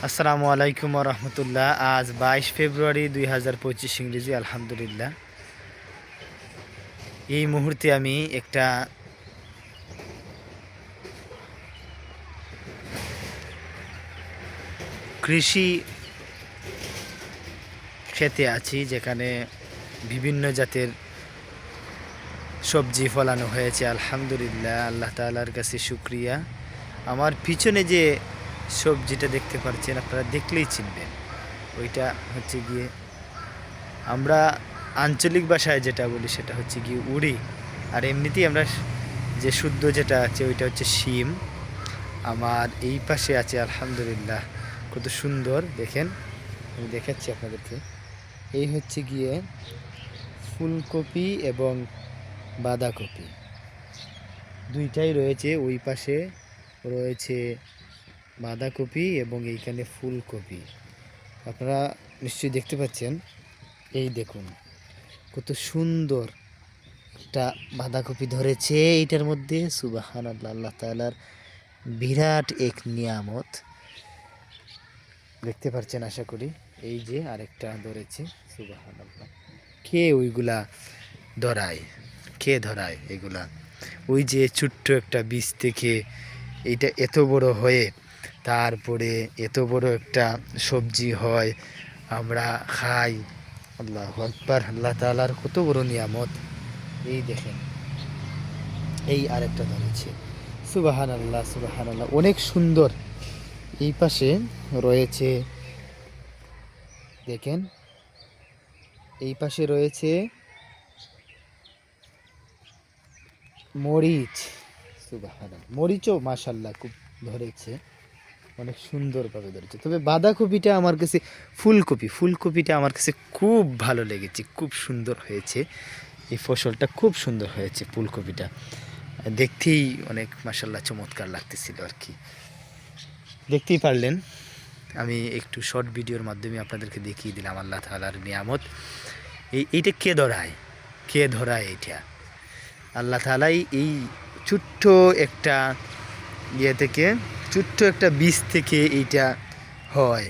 আসসালামু আলাইকুম রহমতুল্লাহ। আজ 22 ফেব্রুয়ারি 2025 ইংরেজি। আলহামদুলিল্লাহ, এই মুহূর্তে আমি একটা কৃষি ক্ষেতে আছি, যেখানে বিভিন্ন জাতের সবজি ফলানো হয়েছে। আলহামদুলিল্লাহ, আল্লাহ তাআলার কাছে শুক্রিয়া। আমার পিছনে যে সবজিটা দেখতে পাচ্ছেন, আপনারা দেখলেই চিনবেন, ওইটা হচ্ছে গিয়ে আমরা আঞ্চলিক ভাষায় যেটা বলি সেটা হচ্ছে গিয়ে উড়ি, আর এমনিতেই আমরা যে শুদ্ধ যেটা আছে ওইটা হচ্ছে শিম। আমার এই পাশে আছে আলহামদুলিল্লাহ কত সুন্দর, দেখেন আমি দেখাচ্ছি আপনাদেরকে। এই হচ্ছে গিয়ে ফুলকপি এবং বাঁধাকপি দুইটাই রয়েছে। ওই পাশে রয়েছে বাঁধাকপি এবং এইখানে ফুলকপি, আপনারা নিশ্চয়ই দেখতে পাচ্ছেন। এই দেখুন কত সুন্দর একটা বাঁধাকপি ধরেছে এইটার মধ্যে। সুবহানাল্লাহ, আল্লাহ তাআলার বিরাট এক নিয়ামত, দেখতে পাচ্ছেন আশা করি। এই যে আরেকটা ধরেছে, সুবহানাল্লাহ। কে ওইগুলা ধরায়, কে ধরায় এগুলা? ওই যে ছোট্ট একটা বীজ থেকে এইটা এত বড় হয়ে তারপরে এত বড় একটা সবজি হয়, আমরা খাই। আল্লাহু আকবার, আল্লাহ তাআলার কত বড় নিয়ামত। এই দেখেন, এই আরেকটা ধরেছে, সুবহানাল্লাহ সুবহানাল্লাহ, অনেক সুন্দর। এই পাশে রয়েছে, দেখেন এই পাশে রয়েছে মরিচ। সুবহানাল্লাহ, মরিচও মাশাল্লাহ খুব ধরেছে, অনেক সুন্দরভাবে ধরেছে। তবে বাঁধাকপিটা আমার কাছে, ফুলকপিটা আমার কাছে খুব ভালো লেগেছে, খুব সুন্দর হয়েছে। এই ফসলটা খুব সুন্দর হয়েছে, ফুলকপিটা দেখতেই অনেক মাশাল্লাহ চমৎকার লাগতেছিল আর কি। দেখতেই পারলেন, আমি একটু শর্ট ভিডিওর মাধ্যমে আপনাদেরকে দেখিয়ে দিলাম আল্লাহ তাআলার নিয়ামত। এইটা কে ধরায় এইটা আল্লাহ তাআলাই এই ছোট্ট একটা ইয়ে থেকে, ছোট্ট একটা বীজ থেকে এইটা হয়।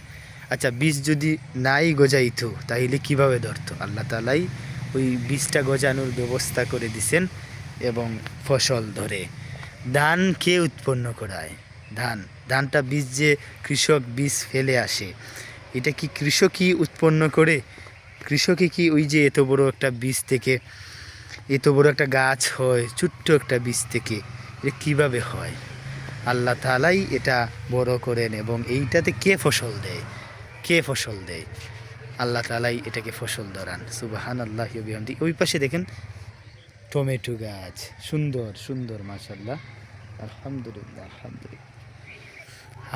আচ্ছা, বীজ যদি নাই গজাইতো তাইলে কিভাবে ধরতো? আল্লাহ তাআলাই ওই বীজটা গজানোর ব্যবস্থা করে দিছেন এবং ফসল ধরে। ধান কে উৎপন্ন করায়? ধানটা বীজ যে কৃষক বীজ ফেলে আসে, এটা কি কৃষকই উৎপন্ন করে? কৃষকই কি ওই যে এত বড় একটা বীজ থেকে এত বড় একটা গাছ হয় ছোট্ট একটা বীজ থেকে? এটা কিভাবে হয়? আল্লাহ তাআলাই এটা বড় করেন এবং এইটাতে কে ফসল দেয়? আল্লাহ তাআলাই এটাকে ফসল ধরান। সুবহানাল্লাহি ওয়া বিহামদিহি। ওই পাশে দেখেন টমেটো গাছ, সুন্দর সুন্দর মাশাআল্লাহ। আলহামদুলিল্লাহ।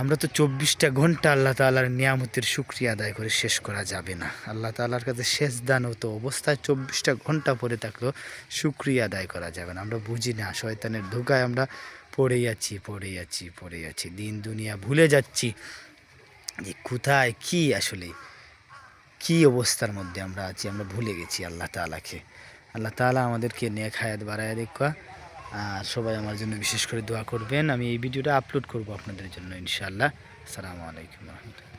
আমরা তো 24টা ঘন্টা আল্লাহ তাআলার নিয়ামতের শুকরিয়া আদায় করে শেষ করা যাবে না। আল্লাহ তাআলার কাছে শেষ দান হতো অবস্থায় 24টা ঘন্টা পরে থাকলেও শুকরিয়া আদায় করা যাবে না। আমরা বুঝি না, শয়তানের ধোকায় আমরা পড়ে যাচ্ছি, দিন দুনিয়া ভুলে যাচ্ছি যে কোথায় কি আসলে কি অবস্থার মধ্যে আমরা আছি। আমরা ভুলে গেছি আল্লাহ তাআলাকে। আল্লাহ তাআলা আমাদেরকে নেক হায়াত বাড়ায় দেখা। আর সবাই আমার জন্য বিশেষ করে দোয়া করবেন। আমি এই ভিডিওটা আপলোড করব আপনাদের জন্য ইনশাআল্লাহ। আসসালামু আলাইকুম রহমতুল্লাহ।